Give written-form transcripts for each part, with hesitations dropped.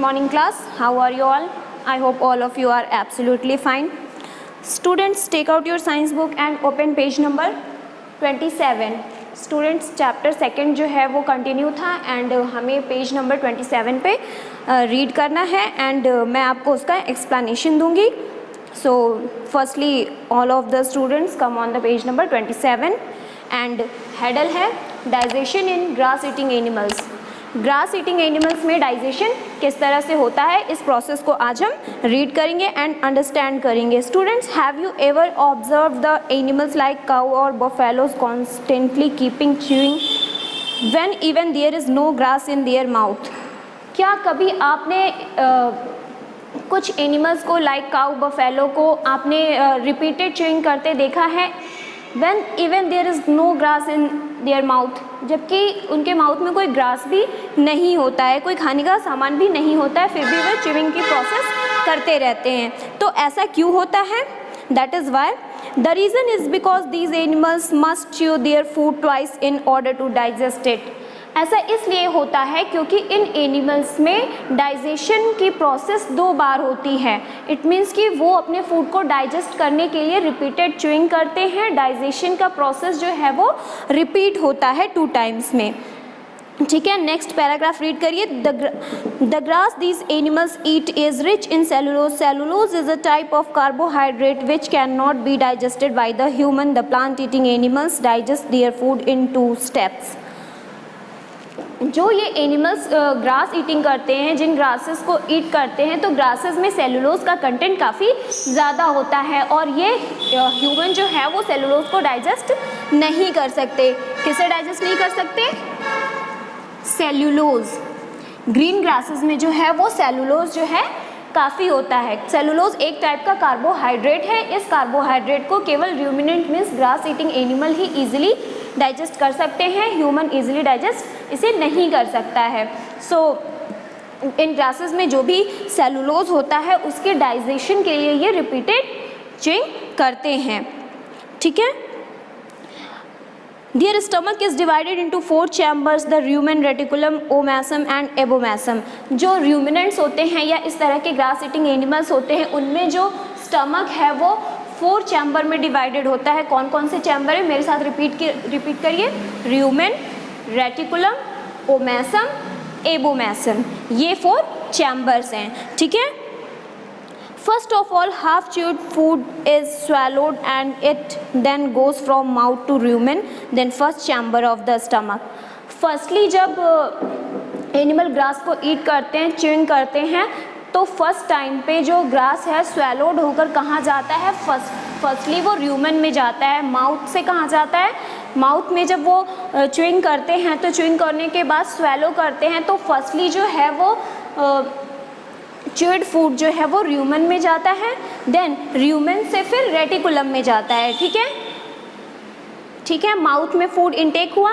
morning class. How are you all? I hope all of you are absolutely fine. Students, take out your science book and open page number 27. Students, chapter second जो है वो continue था and हमें page number 27 पे read करना है and मैं आपको उसका एक्सप्लेनेशन दूंगी. So firstly all of the students come on the page number 27 and hadal है डाइजेशन इन grass eating animals. Grass eating animals में डाइजेशन किस तरह से होता है इस प्रोसेस को आज हम रीड करेंगे एंड अंडरस्टैंड करेंगे. Students, have you ever observe the animals like cow और buffaloes constantly keeping chewing when even there is no grass in their mouth? क्या कभी आपने कुछ एनिमल्स को लाइक काउ बफेलो को आपने रिपीटेड च्यूइंग करते देखा है when even there is no grass in their mouth, जबकि उनके माउथ में कोई ग्रास भी नहीं होता है, कोई खाने का सामान भी नहीं होता है, फिर भी वे च्यूइंग की प्रोसेस करते रहते हैं. तो ऐसा क्यों होता है? That is why the reason is because these animals must chew their food twice in order to digest it. ऐसा इसलिए होता है क्योंकि इन एनिमल्स में डाइजेशन की प्रोसेस 2 बार होती है. इट मीन्स कि वो अपने फूड को डाइजेस्ट करने के लिए रिपीटेड च्यूइंग करते हैं. डाइजेशन का प्रोसेस जो है वो रिपीट होता है 2 टाइम्स में. ठीक है, नेक्स्ट पैराग्राफ रीड करिए. The grass these animals eat is rich in cellulose. Cellulose is a type of carbohydrate which can not be digested by the human. The plant eating animals digest their food in 2 steps. जो ये animals grass eating करते हैं, जिन grasses को ईट करते हैं, तो grasses में cellulose का कंटेंट काफ़ी ज़्यादा होता है और ये ह्यूमन जो है वो सेलुलोज को डाइजेस्ट नहीं कर सकते. किसे डाइजेस्ट नहीं कर सकते? सेल्यूलोज. ग्रीन ग्रासेस में जो है वो सेलुलोज जो है काफ़ी होता है. सेलुलोज एक टाइप का कार्बोहाइड्रेट है. इस कार्बोहाइड्रेट को केवल ruminant means grass eating animal ही ईजिली डाइजेस्ट कर सकते हैं. ह्यूमन ईजिली डाइजेस्ट इसे नहीं कर सकता है. सो इन ग्रासेस में जो भी सेलुलोज होता है उसके डाइजेशन के लिए ये रिपीटेड च्यूइंग करते हैं. ठीक है. Their stomach is divided into 4 chambers, the rumen, reticulum, omasum and abomasum. जो ruminants होते हैं या इस तरह के ग्रास ईटिंग एनिमल्स होते हैं उनमें जो स्टमक है वो 4 चैम्बर में डिवाइडेड होता है. कौन कौन से चैम्बर है मेरे साथ रिपीट करिए. रूमेन, रेटिकुलम, ओमेसम, एबोमेसम, ये 4 चैम्बर्स हैं. ठीक है. First of all, half chewed food is swallowed and it then goes from mouth to rumen, then first chamber of the stomach. Firstly, जब एनिमल ग्रास को ईट करते हैं, chewing करते हैं, तो फर्स्ट टाइम पे जो ग्रास है स्वैलोड होकर कहाँ जाता है? फर्स्टली वो रूमेन में जाता है. माउथ से कहाँ जाता है? माउथ में जब वो च्यूइंग करते हैं तो च्यूइंग करने के बाद स्वैलो करते हैं तो फर्स्टली जो है वो च्यूड फूड जो है वो रूमेन में जाता है. देन रूमेन से फिर रेटिकुलम में जाता है. ठीक है. ठीक है. माउथ में फूड इनटेक हुआ,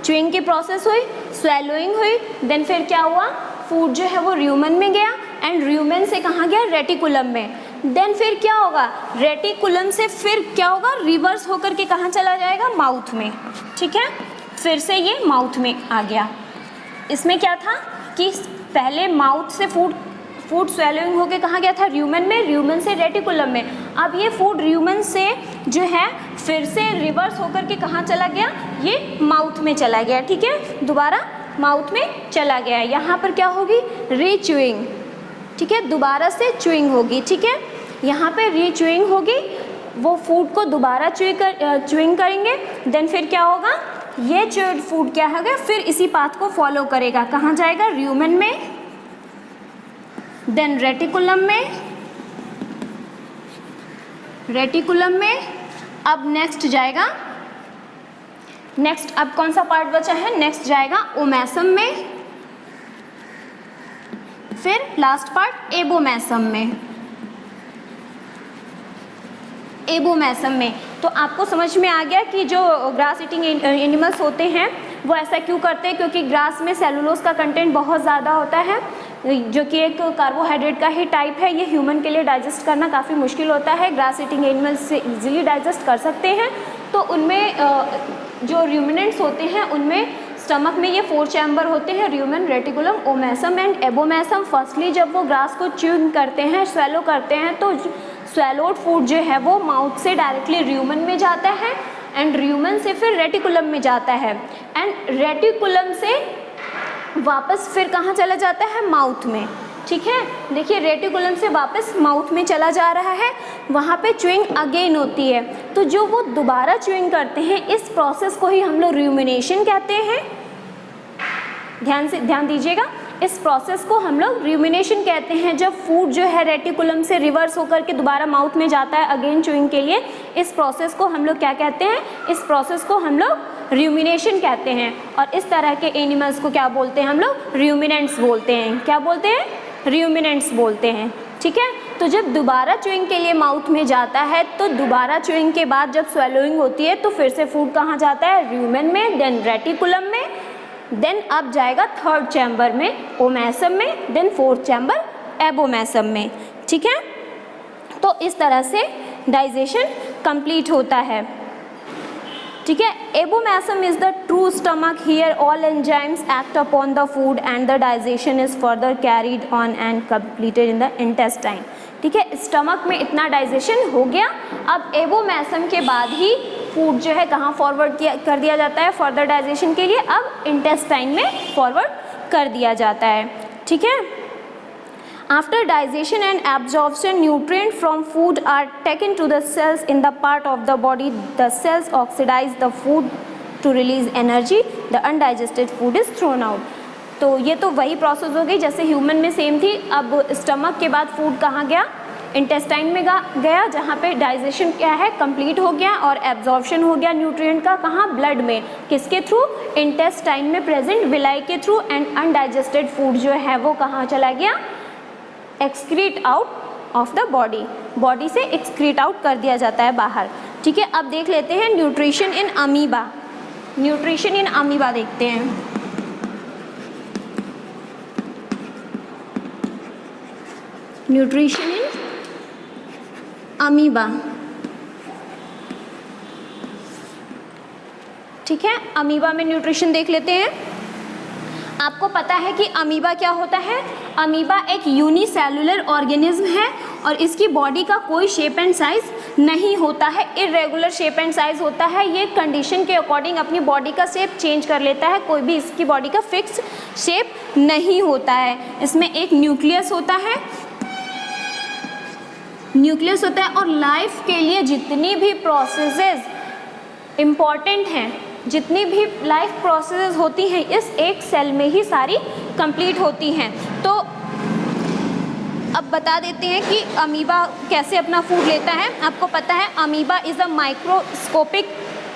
च्यूइंग की प्रोसेस हुई, स्वेलोइंग हुई, देन फिर क्या हुआ? फूड जो है वो रूमेन में गया एंड रूमेन से कहाँ गया? रेटिकुलम में. देन फिर क्या होगा? रेटिकुलम से फिर क्या होगा? रिवर्स होकर के कहाँ चला जाएगा? माउथ में. ठीक है. फिर से ये माउथ में आ गया. इसमें क्या था कि पहले माउथ से फूड स्वेलोइंग होके कहाँ गया था? रूमेन में. रूमेन से रेटिकुलम में. अब ये फूड रूमेन से जो है फिर से रिवर्स होकर के कहाँ चला गया? ये माउथ में चला गया. ठीक है. दोबारा माउथ में चला गया. यहाँ पर क्या होगी? रीच्यूइंग. ठीक है. दोबारा से च्यूइंग होगी. ठीक है. यहाँ पे रीच्यूइंग होगी. वो फूड को दोबारा च्यूइंग करेंगे. देन फिर क्या होगा? ये च्यूड फूड क्या होगा? फिर इसी पाथ को फॉलो करेगा. कहाँ जाएगा? रूमेन में, देन रेटिकुलम में, अब नेक्स्ट जाएगा. नेक्स्ट अब कौन सा पार्ट बचा है? नेक्स्ट जाएगा ओमेसम में, फिर लास्ट पार्ट एबोमेसम में. एबोमेसम में. तो आपको समझ में आ गया कि जो ग्रास ईटिंग एनिमल्स होते हैं वो ऐसा क्यों करते हैं? क्योंकि ग्रास में सेलुलोज का कंटेंट बहुत ज़्यादा होता है जो कि एक कार्बोहाइड्रेट का ही टाइप है. ये ह्यूमन के लिए डाइजेस्ट करना काफ़ी मुश्किल होता है. ग्रास ईटिंग एनिमल्स से इजीली डाइजेस्ट कर सकते हैं. तो उनमें जो रूमिनेंट्स होते हैं उनमें स्टमक में ये 4 चैम्बर होते हैं, rumen, reticulum, omasum and abomasum. Firstly जब वो ग्रास को च्यूइंग करते हैं, स्वेलो करते हैं, तो स्वेलोड फूड जो है वो माउथ से डायरेक्टली र्यूमेन में जाता है एंड र्यूमेन से फिर रेटिकुलम में जाता है एंड रेटिकुलम से वापस फिर कहाँ चला जाता है, माउथ में। ठीक है, देखिए रेटिकुलम से वापस माउथ में चला जा रहा है, वहाँ पे च्यूइंग अगेन होती है। तो जो वो दोबारा च्यूइंग करते हैं, इस प्रोसेस को ही हम लोग र्यूमिनेशन कहते हैं। ध्यान दीजिएगा, इस प्रोसेस को हम लोग र्यूमिनेशन कहते हैं। जब फूड जो है रेटिकुलम से रिवर्स होकर के दोबारा माउथ में जाता है अगेन च्यूइंग के लिए, इस प्रोसेस को हम लोग क्या कहते हैं, इस प्रोसेस को हम लोग र्यूमिनेशन कहते हैं। और इस तरह के एनिमल्स को क्या बोलते हैं हम लोग, र्यूमिनेंट्स बोलते हैं। क्या बोलते हैं, र्यूमिनेंट्स बोलते हैं। ठीक है, तो जब दोबारा च्यूइंग के लिए माउथ में जाता है, तो दोबारा च्यूइंग के बाद जब स्वेलोइंग होती है तो फिर से फूड कहाँ जाता है, र्यूमेन में, देन रेटिकुलम में, देन अब जाएगा 3rd चैम्बर में, ओमेसम में, देन 4th चैम्बर एबोमेसम में। ठीक है, तो इस तरह से डाइजेशन कंप्लीट होता है। ठीक है, abomasum is the true stomach, here all enzymes act upon the food and the digestion is further carried on and completed in the intestine. ठीक है, स्टमक में इतना डाइजेशन हो गया, अब एबोमेसम के बाद ही फूड जो है कहाँ फॉरवर्ड कर दिया जाता है फर्दर डाइजेशन के लिए, अब इंटेस्टाइन में फॉरवर्ड कर दिया जाता है। ठीक है, after digestion and absorption nutrient from food are taken to the cells in the part of the body, the cells oxidize the food to release energy, the undigested food is thrown out. तो ये तो वही process हो गई जैसे human में same थी। अब स्टमक के बाद फूड कहाँ गया, इंटेस्टाइन में गया, जहाँ पे डाइजेशन क्या है, कंप्लीट हो गया और एब्जॉर्प्शन हो गया न्यूट्रिएंट का, कहाँ, ब्लड में, किसके थ्रू, इंटेस्टाइन में प्रेजेंट विलाई के थ्रू, एंड अनडाइजेस्टेड फूड जो है वो कहाँ चला गया, excrete out of the body, body से एक्सक्रीट आउट कर दिया जाता है बाहर। ठीक है, अब देख लेते हैं nutrition in amoeba. Nutrition in amoeba देखते हैं। Nutrition in amoeba. ठीक है, अमीबा में न्यूट्रिशन देख लेते हैं। आपको पता है कि अमीबा क्या होता है, अमीबा एक यूनिसेलुलर ऑर्गेनिज्म है और इसकी बॉडी का कोई शेप एंड साइज नहीं होता है, इरेगुलर शेप एंड साइज होता है। ये कंडीशन के अकॉर्डिंग अपनी बॉडी का शेप चेंज कर लेता है, कोई भी इसकी बॉडी का फिक्स शेप नहीं होता है। इसमें एक न्यूक्लियस होता है, और लाइफ के लिए जितनी भी प्रोसेसेस इम्पॉर्टेंट हैं, जितनी भी लाइफ प्रोसेसेस होती हैं, इस एक सेल में ही सारी कंप्लीट होती हैं। तो अब बता देते हैं कि अमीबा कैसे अपना फूड लेता है। आपको पता है amoeba is a microscopic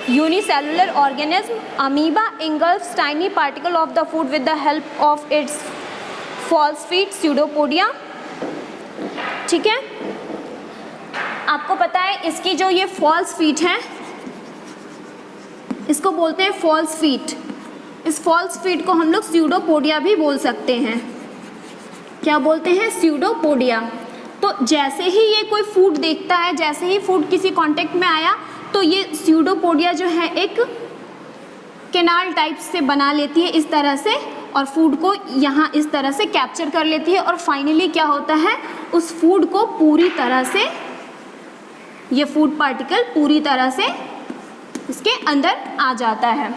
unicellular organism. Amoeba engulfs tiny particle of the food with the help of its false feet pseudopodia. ठीक है, आपको पता है इसकी जो ये फॉल्स फीट हैं, इसको बोलते हैं फॉल्स फीट। इस फॉल्स फीट को हम लोग स्यूडोपोडिया भी बोल सकते हैं। क्या बोलते हैं, स्यूडोपोडिया। तो जैसे ही ये कोई फूड देखता है, जैसे ही फूड किसी कांटेक्ट में आया, तो ये स्यूडोपोडिया जो है एक कैनाल टाइप से बना लेती है इस तरह से, और फूड को यहाँ इस तरह से कैप्चर कर लेती है, और फाइनली क्या होता है, उस फूड को पूरी तरह से, ये फूड पार्टिकल पूरी तरह से इसके अंदर आ जाता है।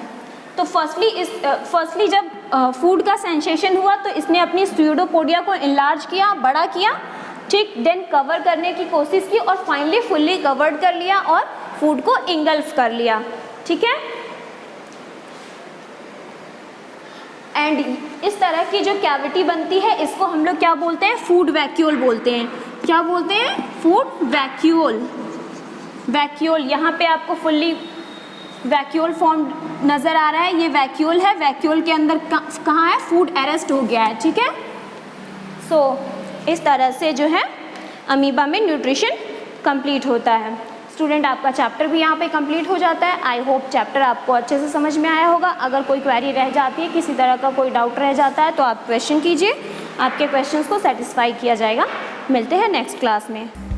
तो फर्स्टली जब फूड का सेंसेशन हुआ तो इसने अपनी स्यूडोपोडिया को इनलार्ज किया, बड़ा किया, ठीक, देन कवर करने की कोशिश की और फाइनली फुल्ली कवर्ड कर लिया और फूड को इंगल्फ कर लिया। ठीक है, एंड इस तरह की जो कैविटी बनती है इसको हम लोग क्या बोलते हैं, फूड वैक्यूल बोलते हैं। क्या बोलते हैं, फूड वैक्यूल। वैक्यूल, यहाँ पे आपको फुल्ली वैक्यूल फॉर्म नज़र आ रहा है, ये वैक्यूल है। वैक्यूल के अंदर कहाँ है, फूड अरेस्ट हो गया है। ठीक है, सो इस तरह से जो है अमीबा में न्यूट्रिशन कंप्लीट होता है। स्टूडेंट, आपका चैप्टर भी यहाँ पे कंप्लीट हो जाता है। आई होप चैप्टर आपको अच्छे से समझ में आया होगा। अगर कोई क्वेरी रह जाती है, किसी तरह का कोई डाउट रह जाता है, तो आप क्वेश्चन कीजिए, आपके क्वेश्चंस को सेटिस्फाई किया जाएगा। मिलते हैं नेक्स्ट क्लास में।